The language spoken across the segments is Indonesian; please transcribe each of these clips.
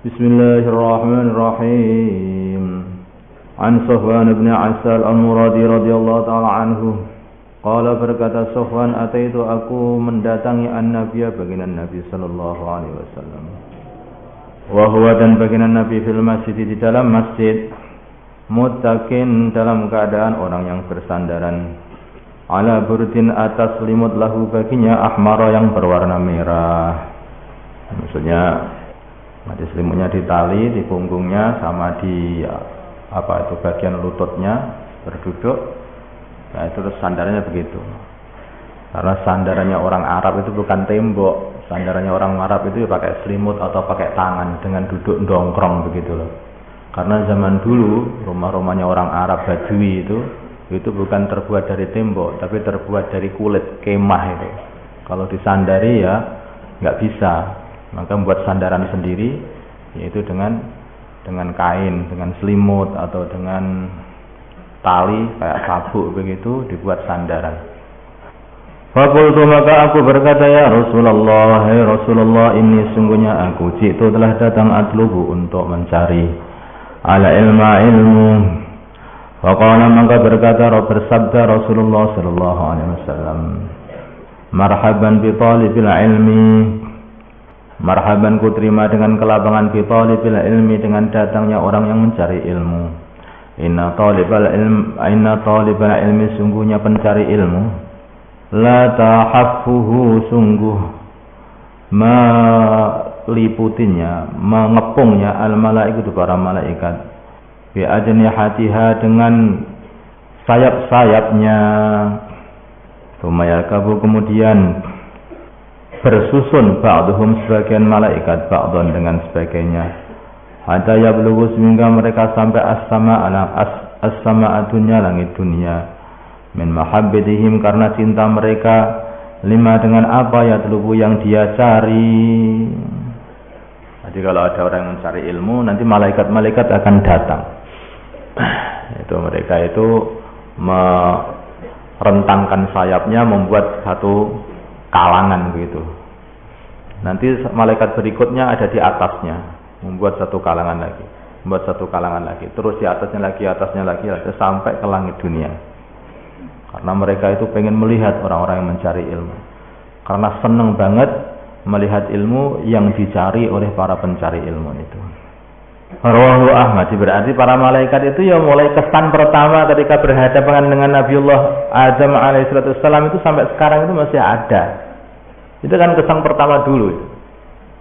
Bismillahirrahmanirrahim. An Sufyan bin Asal Al-Muradi radhiyallahu ta'ala anhu. Qala berkata Sufyan, ataitu aku mendatangi an-Nabiya baginda Nabi sallallahu alaihi wasallam. Wa huwa dan baginda Nabi fil masjid di dalam masjid. Muttaqin dalam keadaan orang yang bersandaran. Ala burdin atas selimut lahu baginya ahmara yang berwarna merah. Maksudnya di selimutnya ditali di punggungnya sama di bagian lututnya berduduk. Nah itu terus sandarannya begitu. Karena sandarannya orang Arab itu bukan tembok. Sandarannya orang Arab itu pakai selimut atau pakai tangan dengan duduk dongkrong begitu loh. Karena zaman dulu rumah-rumahnya orang Arab Badui itu bukan terbuat dari tembok, tapi terbuat dari kulit kemah itu. Kalau disandari ya nggak bisa. Maka membuat sandaran sendiri, yaitu dengan kain, dengan selimut atau dengan tali kayak sabuk begitu dibuat sandaran. Faqultu maka aku berkata, ya Rasulullah, hai Rasulullah, ini sungguhnya aku jitu telah datang atlubu untuk mencari ala ilmu. Faqala maka bersabda Rasulullah sallallahu alaihi wasallam, marhaban bi talibil ilmi. Marhaban ku terima dengan kelabangan bi talibil ilmi, dengan datangnya orang yang mencari ilmu. Inna talibal ilmi sungguhnya pencari ilmu. La tahaffuhu sungguh meliputinya, mengepungnya al malaikatu para malaikat. Bi ajnihatiha dengan sayap-sayapnya. Tumayakabu kemudian bersusun ba'duhum sebagian malaikat ba'dun dengan sebagainya. Hatta yablughu sehingga mereka sampai as-sama dunya, langit dunia. Min mahabbitihim karena cinta mereka lima dengan apa ya telubu yang dia cari. Jadi kalau ada orang yang mencari ilmu, nanti malaikat-malaikat akan datang. Itu mereka itu merentangkan sayapnya membuat satu kalangan begitu. Nanti malaikat berikutnya ada di atasnya, membuat satu kalangan lagi, terus di atasnya lagi, sampai ke langit dunia. Karena mereka itu pengen melihat orang-orang yang mencari ilmu. Karena senang banget melihat ilmu yang dicari oleh para pencari ilmu itu. Rawahu Ahmad. Berarti para malaikat itu ya mulai kesan pertama ketika berhadapan dengan Nabiullah Adam alaihissalam itu sampai sekarang itu masih ada. Itu kan kesan pertama dulu,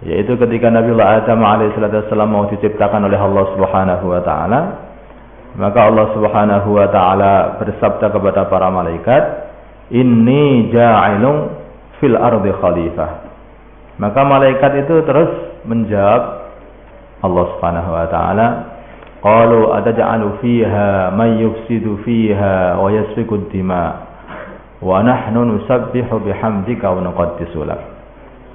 yaitu ketika Nabiullah Adam alaihissalam mau diciptakan oleh Allah Subhanahu wa taala, maka Allah Subhanahu wa taala bersabda kepada para malaikat, "Inni ja'ilun fil ardi khalifah." Maka malaikat itu terus menjawab Allah Subhanahu wa taala, qalu ataj'alu fiha may yufsidu fiha wa yasfiku ad-dima wa nahnu nusabbihu bihamdika wa nuqaddisu lak.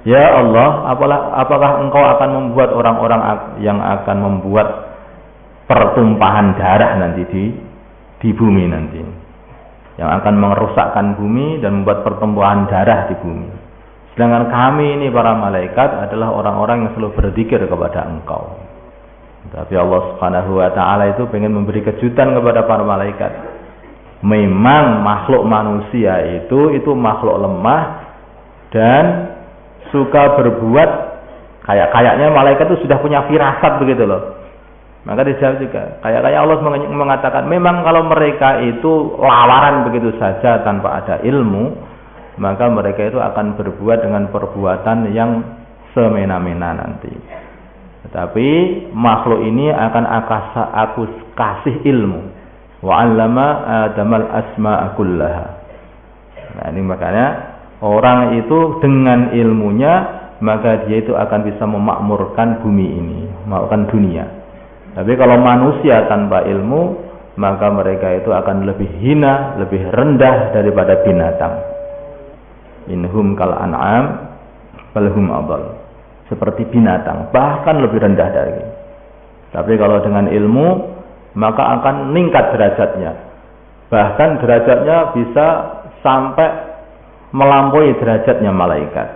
Ya Allah, apakah engkau akan membuat orang-orang yang akan membuat pertumpahan darah nanti di bumi nanti, yang akan merusakkan bumi dan membuat pertumpahan darah di bumi. Sedangkan kami ini para malaikat adalah orang-orang yang selalu berzikir kepada engkau. Tapi Allah Subhanahu wa taala itu pengen memberi kejutan kepada para malaikat. Memang makhluk manusia itu makhluk lemah dan suka berbuat kayaknya malaikat itu sudah punya firasat begitu loh. Maka dijawab juga, kayak Allah mengatakan, memang kalau mereka itu lawaran begitu saja tanpa ada ilmu, maka mereka itu akan berbuat dengan perbuatan yang semena-mena nanti. Tetapi makhluk ini akan aku kasih ilmu. Wa 'allama Adamal asma'a kullaha. Nah, ini makanya orang itu dengan ilmunya maka dia itu akan bisa memakmurkan bumi ini, memakmurkan dunia. Tapi kalau manusia tanpa ilmu, maka mereka itu akan lebih hina, lebih rendah daripada binatang. Inhum kal an'am balhum adall. Seperti binatang, bahkan lebih rendah dari. Tapi kalau dengan ilmu, maka akan meningkat derajatnya. Bahkan derajatnya bisa sampai melampaui derajatnya malaikat.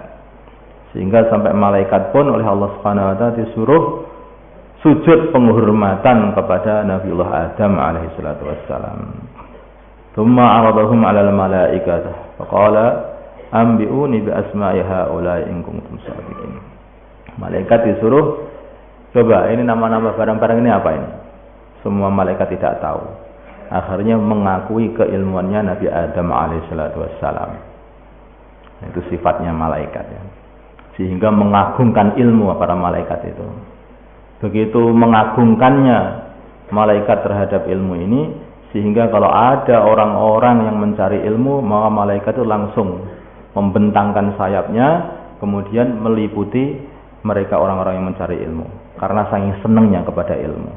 Sehingga sampai malaikat pun oleh Allah Subhanahu wa taala disuruh sujud penghormatan kepada Nabiullah Adam alaihi salatu wassalam. Tsumma 'aradahum 'alal malaikah faqala ambi'uni bi asma'i haula'i in kuntum shadiqin. Malaikat disuruh, coba ini nama-nama barang-barang ini apa ini? Semua malaikat tidak tahu. Akhirnya mengakui keilmuannya Nabi Adam alaihi salatu wassalam. Itu sifatnya malaikat ya. Sehingga mengagungkan ilmu para malaikat itu. Begitu mengagungkannya malaikat terhadap ilmu ini, sehingga kalau ada orang-orang yang mencari ilmu, maka malaikat itu langsung membentangkan sayapnya, kemudian meliputi mereka orang-orang yang mencari ilmu, karena saking senangnya kepada ilmu.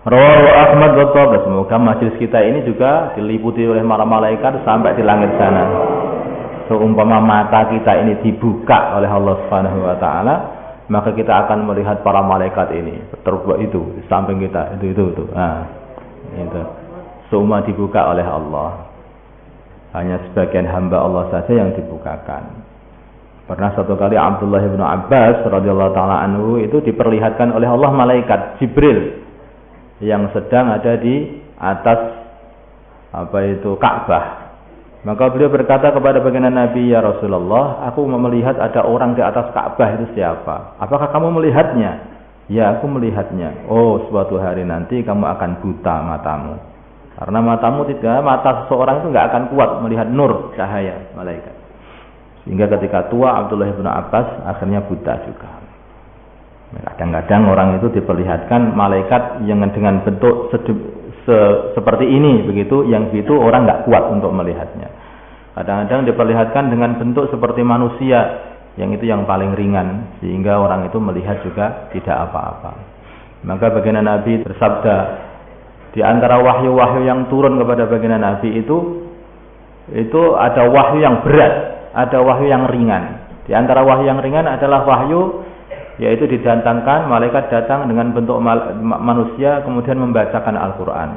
Rawahu Ahmad wa Tabari. Semoga majelis kita ini juga diliputi oleh para malaikat sampai di langit sana. Seumpama mata kita ini dibuka oleh Allah Subhanahu wa taala, maka kita akan melihat para malaikat ini terbuat itu di samping kita, itu. Nah, itu. Semua dibuka oleh Allah. Hanya sebagian hamba Allah saja yang dibukakan. Pernah satu kali Abdullah bin Abbas radhiyallahu taala anhu itu diperlihatkan oleh Allah malaikat Jibril yang sedang ada di atas Ka'bah. Maka beliau berkata kepada baginda Nabi, "Ya Rasulullah, aku melihat ada orang di atas Ka'bah, itu siapa? Apakah kamu melihatnya?" "Ya, aku melihatnya." "Oh, suatu hari nanti kamu akan buta matamu. Karena mata seseorang itu nggak akan kuat melihat nur cahaya malaikat." Sehingga ketika tua Abdullah bin Abbas akhirnya buta juga. Kadang-kadang orang itu diperlihatkan malaikat yang dengan bentuk seperti ini, begitu, yang itu orang nggak kuat untuk melihatnya. Kadang-kadang diperlihatkan dengan bentuk seperti manusia, yang itu yang paling ringan, sehingga orang itu melihat juga tidak apa-apa. Maka baginda Nabi bersabda, di antara wahyu-wahyu yang turun kepada baginda Nabi itu ada wahyu yang berat, ada wahyu yang ringan. Di antara wahyu yang ringan adalah wahyu, yaitu didatangkan malaikat datang dengan bentuk manusia kemudian membacakan Al-Quran.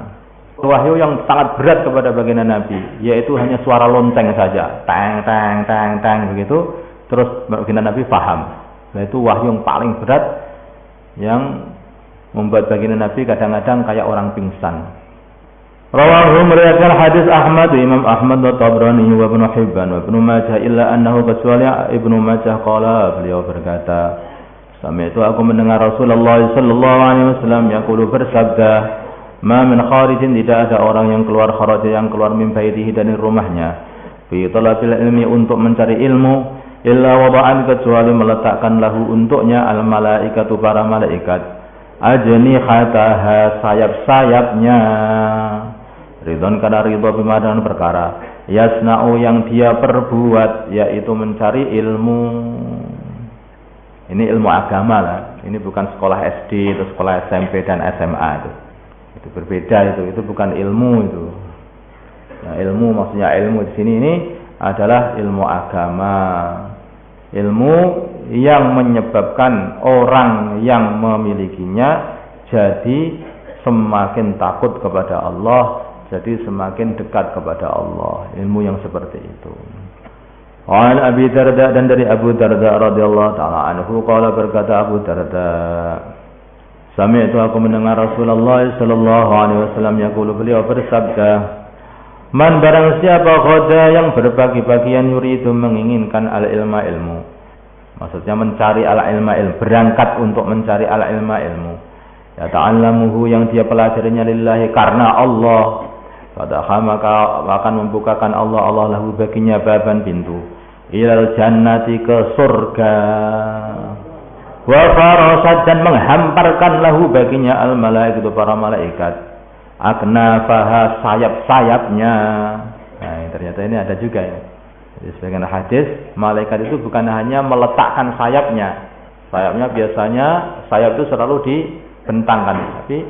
Wahyu yang sangat berat kepada baginda Nabi, yaitu hanya suara lonceng saja, tang tang tang tang begitu, terus baginda Nabi paham. Nah, itu wahyu yang paling berat yang membuat baginda Nabi kadang-kadang kayak orang pingsan. Rawahu meriwayatkan hadis Ahmad, Imam Ahmad wa Tabrani wa Ibnu Hibban wa Ibnu Majah, illa annahu kecuali Ibnu Majah qala, beliau berkata, sampai itu aku mendengar Rasulullah sallallahu alaihi wasallam yaqulu, bersabda, "Ma min kharijin," tidak ada orang yang keluar kharaja, yang keluar min baitihi, dari rumahnya, fi talabil ilmi, untuk mencari ilmu, illa wada'an, kecuali meletakkan lahu untuknya al malaikatu, para malaikat, ajnihataha, sayap-sayapnya, ridon, karena ridho, bima, dengan perkara, yasna'u, yang dia perbuat, yaitu mencari ilmu. Ini ilmu agama lah. Ini bukan sekolah SD atau sekolah SMP dan SMA itu berbeda, itu bukan ilmu itu. Nah, ilmu maksudnya ilmu di sini ini adalah ilmu agama. Ilmu yang menyebabkan orang yang memilikinya jadi semakin takut kepada Allah, jadi semakin dekat kepada Allah. Ilmu yang seperti itu. An Abi Darda, dan dari Abu Darda radhiyallahu taala anhu, qala, berkata Abu Darda, sami'tu, aku mendengar Rasulullah sallallahu alaihi wasallam yaqulu, beliau bersabda, man, barang siapa ghada, yang berbagi-bagian, yuridu, menginginkan al ilma, ilmu, maksudnya mencari al ilma, ilmu, berangkat untuk mencari al ilma, ilmu, ya ta'allamuhu, yang dia pelajarinya lillahi, karena Allah, fadaha, maka akan membukakan Allah lahu, baginya, baban, pintu, ilal jannati, ke surga, wa farasat, dan menghamparkan lahu, baginya, al malaikatu, para malaikat, aknafaha, sayap-sayapnya. Nah, ternyata ini ada juga ya. Jadi sebagian hadis, malaikat itu bukan hanya meletakkan sayapnya. Sayapnya biasanya, sayap itu selalu dibentangkan, tapi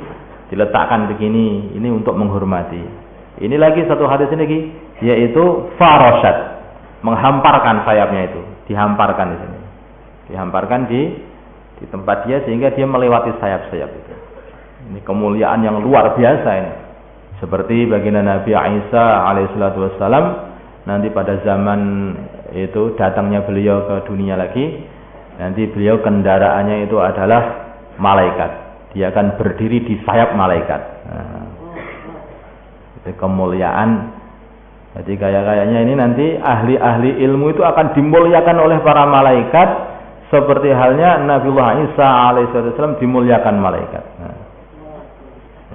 diletakkan begini, ini untuk menghormati. Ini lagi satu hadis ini lagi, yaitu farasat, menghamparkan sayapnya itu, dihamparkan di sini, dihamparkan di tempat dia, sehingga dia melewati sayap-sayap itu. Ini kemuliaan yang luar biasa ini. Seperti baginda Nabi Isa alaihissalatu wassalam, nanti pada zaman itu datangnya beliau ke dunia lagi, nanti beliau kendaraannya itu adalah malaikat. Dia akan berdiri di sayap malaikat. Nah, itu kemuliaan. Jadi kayaknya ini nanti ahli-ahli ilmu itu akan dimuliakan oleh para malaikat seperti halnya Nabiullah Isa alaihissalam dimuliakan malaikat. Nah,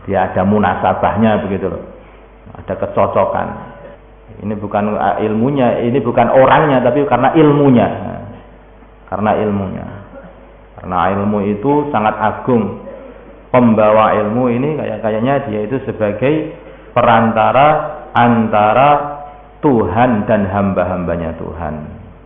dia ada munasabahnya begitu loh. Ada kecocokan. Ini bukan ilmunya, ini bukan orangnya, tapi karena ilmunya. Nah, karena ilmunya. Karena ilmu itu sangat agung. Pembawa ilmu ini kayaknya dia itu sebagai perantara antara Tuhan dan hamba-hambanya Tuhan.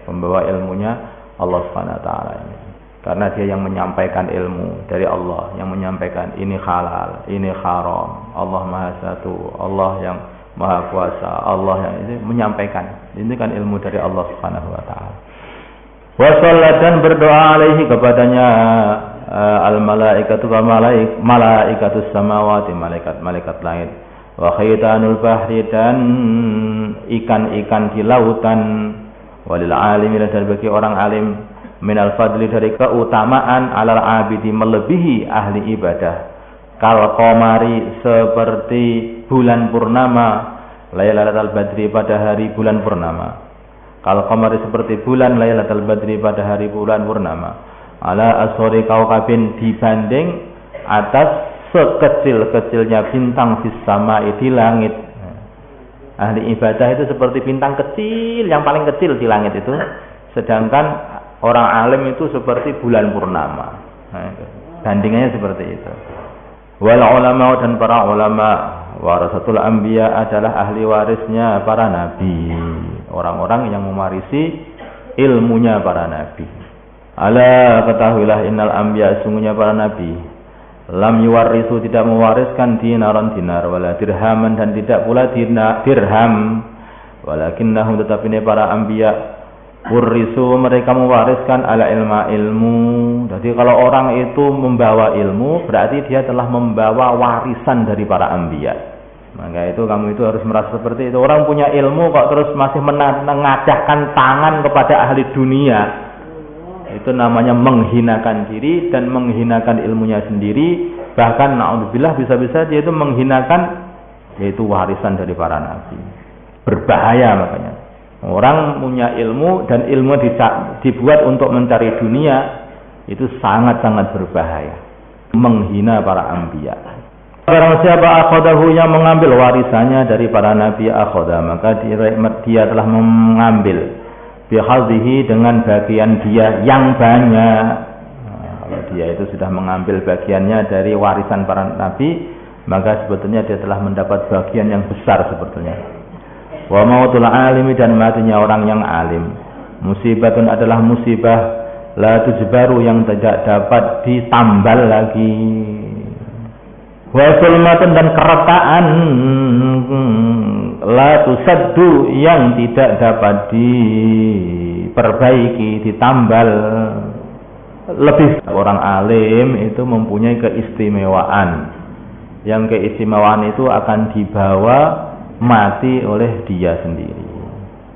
Pembawa ilmunya Allah Subhanahu wa taala ini. Karena dia yang menyampaikan ilmu dari Allah, yang menyampaikan ini halal, ini haram. Allah Maha Satu, Allah yang Maha Kuasa, Allah yang ini menyampaikan. Ini kan ilmu dari Allah Subhanahu wa taala. Wa shallat dan berdoa alaihi kepadanya al-malaikatu wa malaikatus samawati, malaikat-malaikat langit. Wa khaitanul bahri dan ikan-ikan di lautan. Walil alimi dan bagi orang alim minal fadli dari keutamaan alal abidi melebihi ahli ibadah. Kal qamari seperti bulan purnama, lailatul badri pada hari bulan purnama. Kal qamari seperti bulan lailatul badri pada hari bulan purnama. Ala asori kaukabin dibanding atas sekecil-kecilnya bintang di sama di langit. Ahli ibadah itu seperti bintang kecil, yang paling kecil di langit itu. Sedangkan orang alim itu seperti bulan purnama. Nah, bandingannya seperti itu. Wal ulama dan para ulama warasatul anbiya adalah ahli warisnya para nabi. Orang-orang yang mewarisi ilmunya para nabi. Ala ketahuilah innal anbiya sungguhnya para nabi lam yuwarisu tidak mewariskan dinaran dinar wala dirhaman dan tidak pula dirham walakinnahum tetapi ini para anbiya warisu mereka mewariskan ala ilmu. Jadi kalau orang itu membawa ilmu berarti dia telah membawa warisan dari para anbiya. Maka itu kamu itu harus merasa seperti itu. Orang punya ilmu kok terus masih mengacahkan tangan kepada ahli dunia. Itu namanya menghinakan diri dan menghinakan ilmunya sendiri. Bahkan na'udzubillah bisa-bisa dia itu menghinakan yaitu warisan dari para nabi. Berbahaya makanya. Orang punya ilmu dan ilmu dibuat untuk mencari dunia itu sangat-sangat berbahaya. Menghina para anbiya. Barang siapa akhadahu yang mengambil warisannya dari para nabi akhadah, maka dia telah mengambil bihadhihi dengan bagian dia yang banyak. Nah, kalau dia itu sudah mengambil bagiannya dari warisan para nabi, maka sebetulnya dia telah mendapat bagian yang besar sebetulnya. Wa mautul alimi dan matinya orang yang alim. Musibatun adalah musibah la tujbaru yang tidak dapat ditambal lagi. Wa sulmatun dan keretaan la tusaddu yang tidak dapat diperbaiki, ditambal. Lebih orang alim itu mempunyai keistimewaan. Yang keistimewaan itu akan dibawa mati oleh dia sendiri.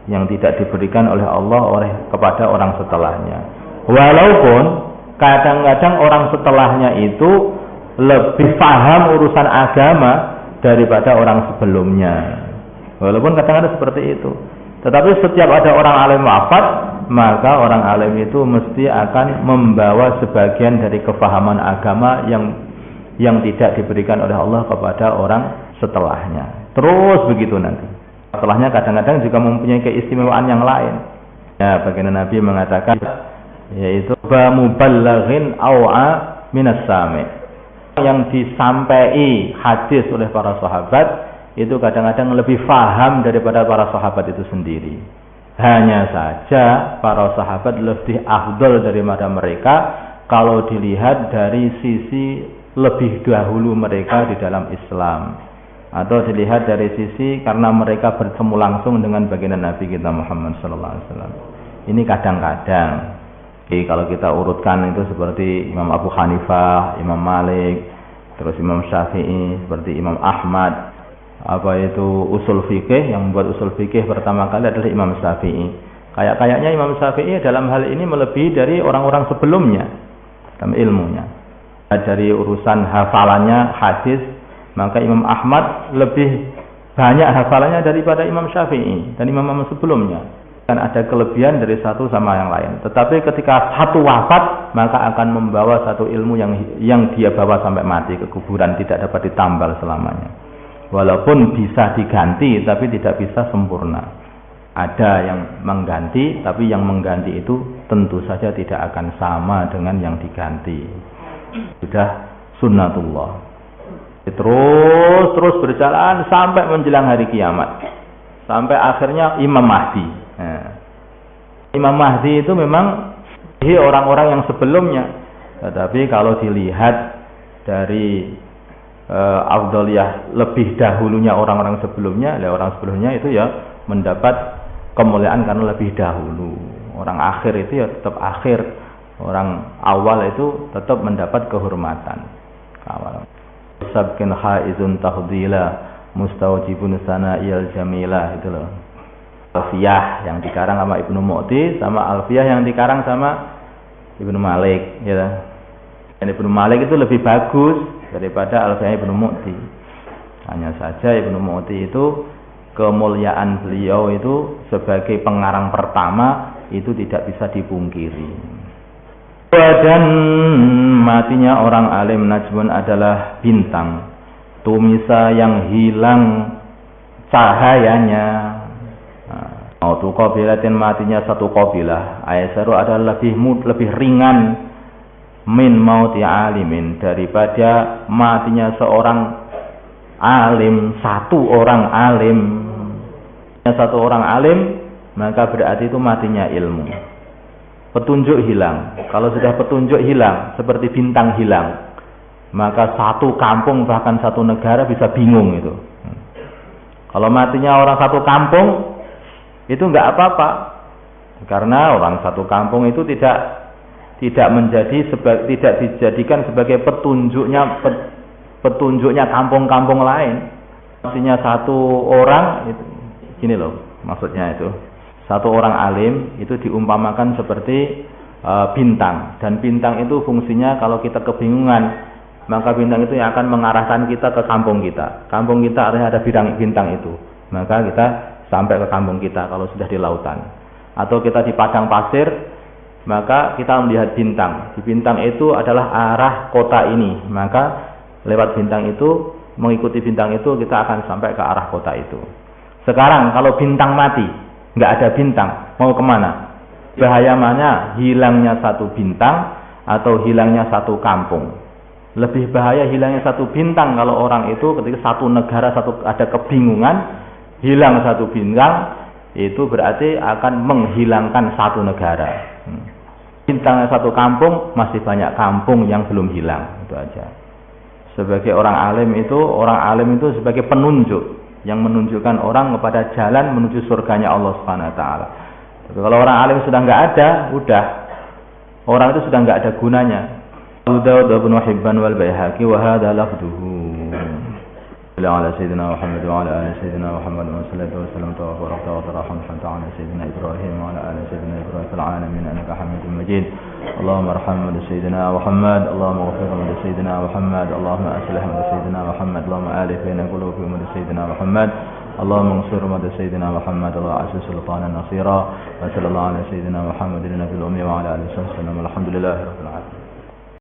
Yang tidak diberikan oleh Allah kepada orang setelahnya. Walaupun kadang-kadang orang setelahnya itu lebih paham urusan agama daripada orang sebelumnya. Walaupun kadang-kadang seperti itu. Tetapi setiap ada orang alim wafat, maka orang alim itu mesti akan membawa sebagian dari kefahaman agama yang tidak diberikan oleh Allah kepada orang setelahnya. Terus begitu nanti. Setelahnya kadang-kadang juga mempunyai keistimewaan yang lain. Ya, baginda Nabi mengatakan yaitu ba muballighin au'a minas sami'. Yang disampaikan hadis oleh para sahabat itu kadang-kadang lebih faham daripada para sahabat itu sendiri. Hanya saja para sahabat lebih afdal daripada mereka kalau dilihat dari sisi lebih dahulu mereka di dalam Islam, atau dilihat dari sisi karena mereka bertemu langsung dengan baginda Nabi kita Muhammad sallallahu alaihi wasallam. Ini kadang-kadang kalau kita urutkan itu seperti Imam Abu Hanifah, Imam Malik, terus Imam Syafi'i, seperti Imam Ahmad. Apa itu usul fikih? Yang membuat usul fikih pertama kali adalah Imam Syafi'i. Kayaknya Imam Syafi'i dalam hal ini melebihi dari orang-orang sebelumnya dalam ilmunya. Dari urusan hafalannya hadis, maka Imam Ahmad lebih banyak hafalannya daripada Imam Syafi'i dan imam-imam sebelumnya. Dan ada kelebihan dari satu sama yang lain. Tetapi ketika satu wafat, maka akan membawa satu ilmu yang dia bawa sampai mati ke kuburan, tidak dapat ditambal selamanya. Walaupun bisa diganti, tapi tidak bisa sempurna. Ada yang mengganti, tapi yang mengganti itu tentu saja tidak akan sama dengan yang diganti. Sudah sunnatullah. Terus berjalan sampai menjelang hari kiamat, sampai akhirnya Imam Mahdi. Imam Mahdi itu memang orang-orang yang sebelumnya, tetapi kalau dilihat dari afdaliyah lebih dahulunya orang-orang sebelumnya, orang sebelumnya itu ya mendapat kemuliaan karena lebih dahulu. Orang akhir itu ya tetap akhir, orang awal itu tetap mendapat kehormatan. Awal. Sabkin haizun tahdila mustawjibun sana'il jamilah, itu loh. Alfiyah yang dikarang sama Ibnu Mu'ti, sama Alfiyah yang dikarang sama Ibnu Malik, ya. Dan Ibnu Malik itu lebih bagus daripada Alfiyah Ibnu Mu'ti. Hanya saja Ibnu Mu'ti itu kemuliaan beliau itu sebagai pengarang pertama itu tidak bisa dipungkiri. Dan matinya orang alim najmun adalah bintang tumisa yang hilang cahayanya. Mautu qabilatin, matinya satu qabilah aisaru adalah lebih ringan min mauti alimin, daripada matinya seorang alim, satu orang alim. Satu orang alim, maka berarti itu matinya ilmu. Petunjuk hilang. Kalau sudah petunjuk hilang, seperti bintang hilang, maka satu kampung bahkan satu negara bisa bingung itu. Kalau matinya orang satu kampung itu enggak apa-apa, karena orang satu kampung itu tidak dijadikan sebagai petunjuknya kampung-kampung lain. Matinya satu orang itu, gini loh maksudnya itu. Satu orang alim itu diumpamakan seperti bintang, dan bintang itu fungsinya kalau kita kebingungan, maka bintang itu yang akan mengarahkan kita ke kampung kita. Kampung kita artinya ada bintang itu, maka kita sampai ke kampung kita kalau sudah di lautan. Atau kita di padang pasir, maka kita melihat bintang. Di bintang itu adalah arah kota ini, maka lewat bintang itu, mengikuti bintang itu, kita akan sampai ke arah kota itu. Sekarang kalau bintang mati, nggak ada bintang, mau kemana? Bahaya mana? Hilangnya satu bintang atau hilangnya satu kampung. Lebih bahaya hilangnya satu bintang kalau orang itu ketika satu negara ada kebingungan, hilang satu bintang, itu berarti akan menghilangkan satu negara. Bintangnya satu kampung, masih banyak kampung yang belum hilang, itu aja. Sebagai orang alim itu sebagai penunjuk yang menunjukkan orang kepada jalan menuju surganya Allah Subhanahu wa taala. Tapi kalau orang alim sudah enggak ada, udah. Orang itu sudah enggak ada gunanya. Abu Dawud Ibnu Hibban wal Baihaqi wa hadha lafduhu. Ala sayyidina Muhammad wa ala ali sayyidina Muhammad wa sallallahu alaihi wasallam tawaffaqta wa tarhamta ala sayyidina Ibrahim wa ala ali sayyidina Ibrahim fil alamin innaka Hamidum Majid. Allahumma arham sayyidina Muhammad, Allahumma ighfir li sayyidina Muhammad, Allahumma aslih li sayyidina Muhammad, Allahumma alif baina qulubi sayyidina Muhammad, Allahumma ansur sayyidina Muhammad, Allah aziz sultanan nasira, wa sallallahu ala sayyidina Muhammadin nabiyil ummi wa ala alihi wasallam. Alhamdulillahirabbil alamin.